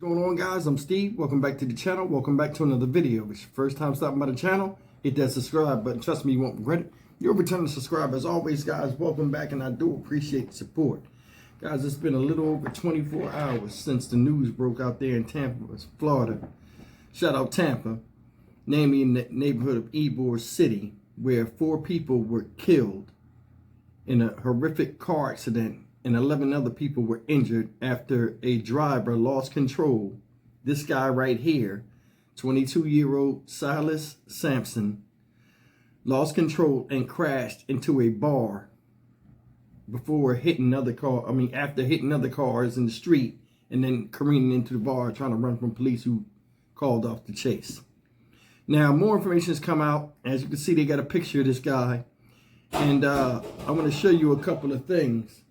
What's going on, guys? I'm Steve. Welcome back to the channel. Welcome back to another video. If it's your first time stopping by the channel, hit that subscribe button. Trust me, you won't regret it. You're a returning subscriber. As always, guys, welcome back, and I do appreciate the support. Guys, it's been a little over 24 hours since the news broke out there in Tampa, Florida. Shout out Tampa, namely in the neighborhood of Ybor City, where 4 people were killed in a horrific car accident, and 11 other people were injured after a driver lost control. This guy right here, 22-year-old Silas Sampson, lost control and crashed into a bar before hitting after hitting other cars in the street and then careening into the bar trying to run from police who called off the chase. Now, more information has come out. As you can see, they got a picture of this guy. And I'm going to show you a couple of things.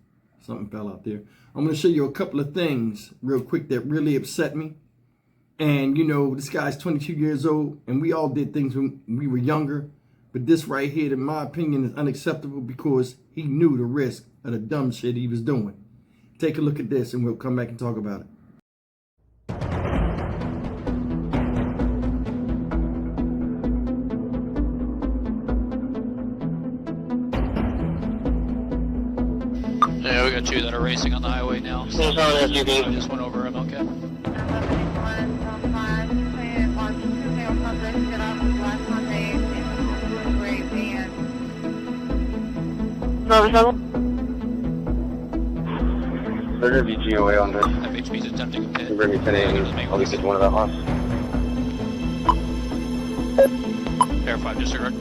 Something fell out there. I'm going to show you a couple of things real quick that really upset me. And, you know, this guy's 22 years old, and we all did things when we were younger. But this right here, in my opinion, is unacceptable because he knew the risk of the dumb shit he was doing. Take a look at this, and we'll come back and talk about it. Yeah, we got 2 that are racing on the highway now. So I just went over MLK. They're going to be GOA on this. FHP's attempting to hit. Bring me 10 a.m. I'll be 1 of the house. Air 5 disregard.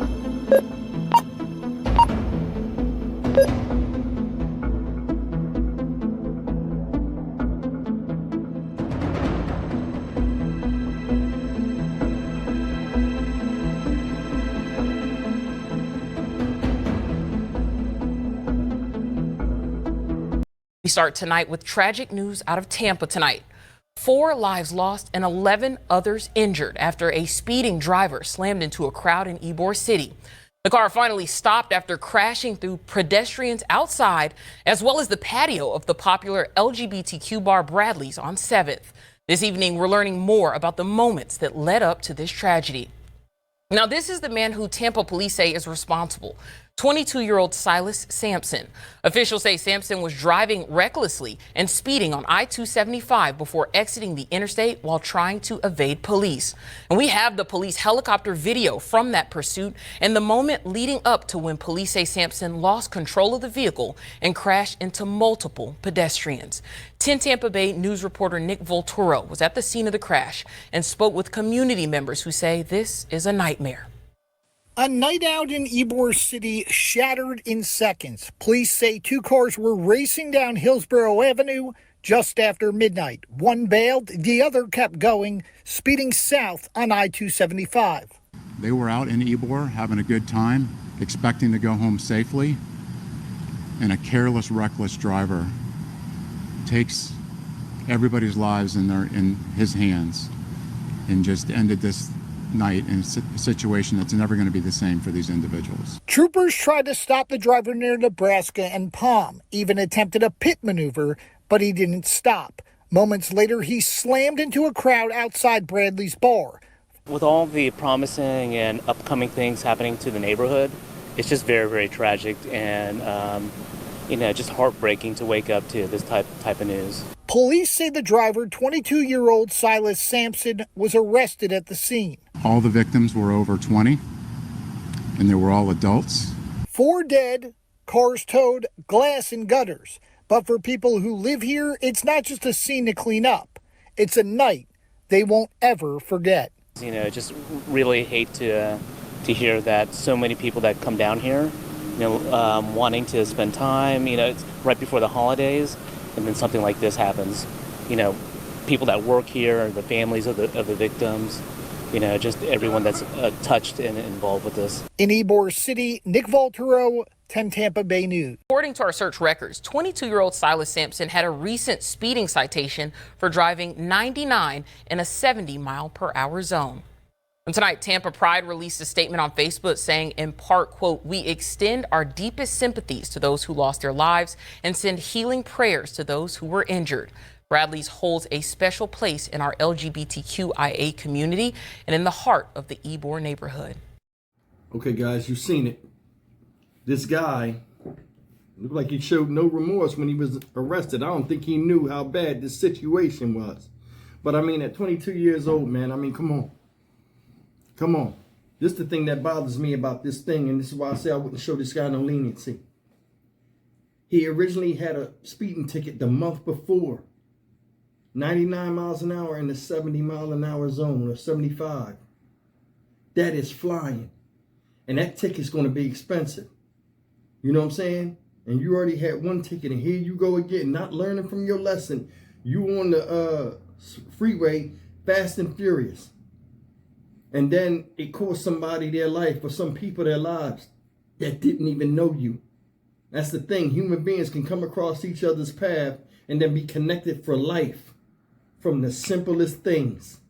We start tonight with tragic news out of Tampa tonight. 4 lives lost and 11 others injured after a speeding driver slammed into a crowd in Ybor City. The car finally stopped after crashing through pedestrians outside, as well as the patio of the popular LGBTQ bar Bradley's on 7th. This evening, we're learning more about the moments that led up to this tragedy. Now, this is the man who Tampa police say is responsible. 22-year-old Silas Sampson. Officials say Sampson was driving recklessly and speeding on I-275 before exiting the interstate while trying to evade police. And we have the police helicopter video from that pursuit and the moment leading up to when police say Sampson lost control of the vehicle and crashed into multiple pedestrians. 10 Tampa Bay news reporter Nick Volturo was at the scene of the crash and spoke with community members who say this is a nightmare. A night out in Ybor City shattered in seconds. Police say 2 cars were racing down Hillsborough Avenue just after midnight. One bailed, the other kept going, speeding south on I-275. They were out in Ybor having a good time, expecting to go home safely, and a careless, reckless driver takes everybody's lives in his hands and just ended this night in a situation that's never going to be the same for these individuals. Troopers tried to stop the driver near Nebraska and Palm, even attempted a pit maneuver, but he didn't stop. Moments later, he slammed into a crowd outside Bradley's bar. With all the promising and upcoming things happening to the neighborhood, it's just very, very tragic and, just heartbreaking to wake up to this type of news. Police say the driver, 22-year-old Silas Sampson, was arrested at the scene. All the victims were over 20, and they were all adults. 4 dead, cars towed, glass in gutters. But for people who live here, it's not just a scene to clean up. It's a night they won't ever forget. Just really hate to hear that so many people that come down here, wanting to spend time, it's right before the holidays, and then something like this happens. People that work here, the families of the victims, just everyone that's touched and involved with this. In Ybor City, Nick Volturo, 10 Tampa Bay News. According to our search records, 22-year-old Silas Sampson had a recent speeding citation for driving 99 in a 70-mile-per-hour zone. And tonight, Tampa Pride released a statement on Facebook saying, in part, quote, "We extend our deepest sympathies to those who lost their lives and send healing prayers to those who were injured. Bradley's holds a special place in our LGBTQIA community and in the heart of the Ybor neighborhood. Okay, guys, you've seen it. This guy looked like he showed no remorse when he was arrested. I don't think he knew how bad this situation was. But I mean, at 22 years old, man, I mean, come on. Come on. This is the thing that bothers me about this thing, and this is why I say I wouldn't show this guy no leniency. He originally had a speeding ticket the month before. 99 miles an hour in the 70 mile an hour zone, or 75. That is flying. And that ticket's going to be expensive. You know what I'm saying? And you already had one ticket, and here you go again, not learning from your lesson. You on the freeway, fast and furious. And then it cost somebody their life, or some people their lives that didn't even know you. That's the thing. Human beings can come across each other's path and then be connected for life from the simplest things.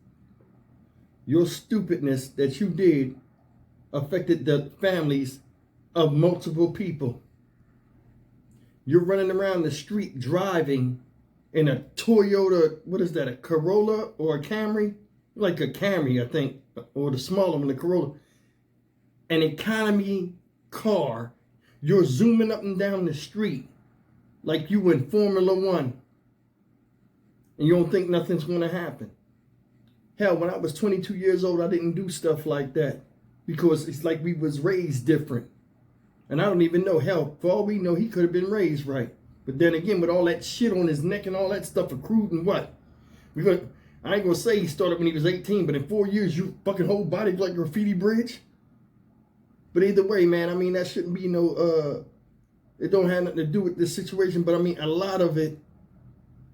Your stupidness that you did affected the families of multiple people. You're running around the street driving in a Toyota, what is that, a Corolla or a Camry? Like a Camry, I think, or the smaller one, the Corolla. An economy car. You're zooming up and down the street like you in Formula One. And you don't think nothing's going to happen. Hell, when I was 22 years old, I didn't do stuff like that. Because it's like we was raised different. And I don't even know. Hell, for all we know, he could have been raised right. But then again, with all that shit on his neck and all that stuff accrued and what? I ain't going to say he started when he was 18, but in 4 years, your fucking whole body like a graffiti bridge. But either way, man, I mean, that shouldn't be no, it don't have nothing to do with this situation. But I mean, a lot of it,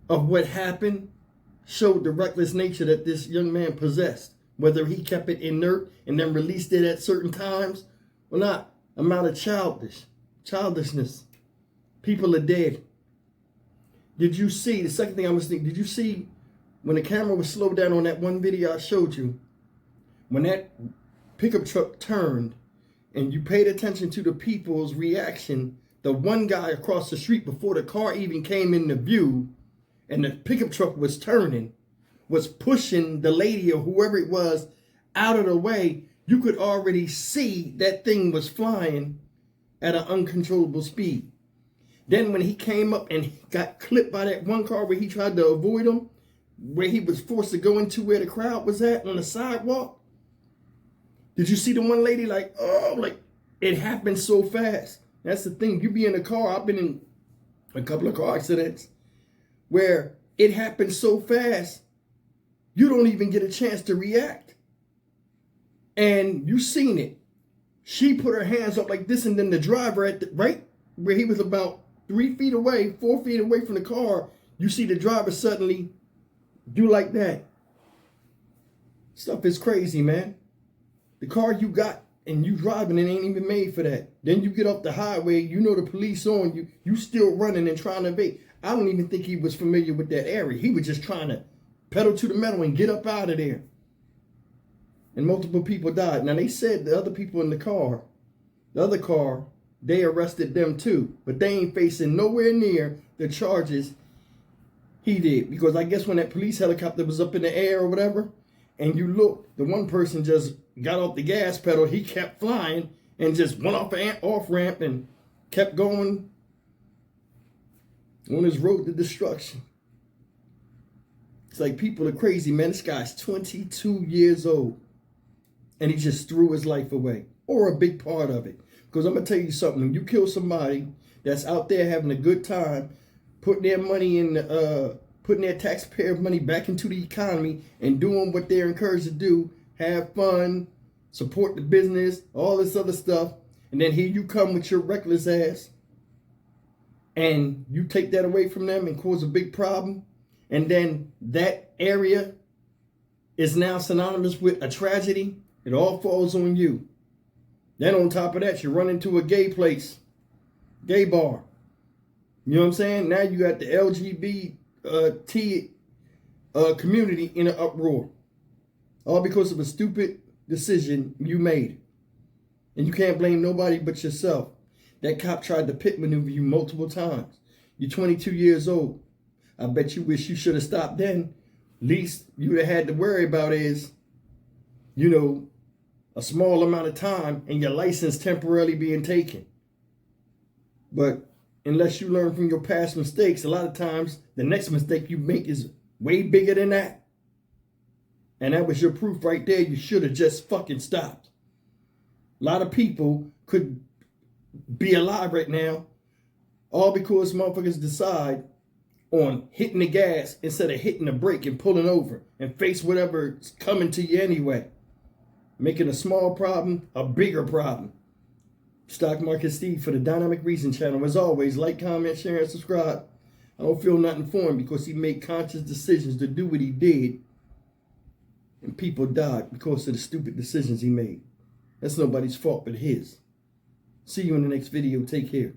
of what happened, showed the reckless nature that this young man possessed. Whether he kept it inert and then released it at certain times or not. Amount of childishness. People are dead. Did you see, the second thing I was thinking, did you see when the camera was slowed down on that one video I showed you, when that pickup truck turned and you paid attention to the people's reaction, the one guy across the street before the car even came into view and the pickup truck was turning, was pushing the lady or whoever it was out of the way. You could already see that thing was flying at an uncontrollable speed. Then when he came up and got clipped by that one car where he tried to avoid him, where he was forced to go into where the crowd was at on the sidewalk, did you see the one lady like, oh, like it happened so fast? That's the thing. You be in a car. I've been in a couple of car accidents where it happened so fast, you don't even get a chance to react. And you seen it. She put her hands up like this, and then the driver at the, right where he was about 3 feet away, 4 feet away from the car, you see the driver suddenly do like that. Stuff is crazy, man. The car you got and you driving, it ain't even made for that. Then you get off the highway, you know the police on you, you still running and trying to evade. I don't even think he was familiar with that area. He was just trying to pedal to the metal and get up out of there. And multiple people died. Now they said the other people in the car, the other car, they arrested them too. But they ain't facing nowhere near the charges he did. Because I guess when that police helicopter was up in the air or whatever, and you look, the one person just got off the gas pedal, he kept flying and just went off an off-ramp and kept going on his road to destruction. It's like people are crazy, man. This guy's 22 years old. And he just threw his life away. Or a big part of it. Because I'm going to tell you something. When you kill somebody that's out there having a good time, putting their money in, putting their taxpayer money back into the economy and doing what they're encouraged to do, have fun, support the business, all this other stuff. And then here you come with your reckless ass. And you take that away from them and cause a big problem. And then that area is now synonymous with a tragedy. It all falls on you. Then on top of that, you run into a gay place, gay bar. You know what I'm saying? Now you got the LGBT community in an uproar. All because of a stupid decision you made. And you can't blame nobody but yourself. That cop tried to pit maneuver you multiple times. You're 22 years old. I bet you wish you should have stopped then. Least you would have had to worry about is, you know, a small amount of time and your license temporarily being taken. But unless you learn from your past mistakes, a lot of times the next mistake you make is way bigger than that. And that was your proof right there. You should have just fucking stopped. A lot of people could be alive right now, all because motherfuckers decide on hitting the gas instead of hitting the brake and pulling over and face whatever's coming to you anyway. Making a small problem a bigger problem. Stock Market Steve for the Dynamic Reason channel. As always, like, comment, share, and subscribe. I don't feel nothing for him because he made conscious decisions to do what he did. And people died because of the stupid decisions he made. That's nobody's fault but his. See you in the next video. Take care.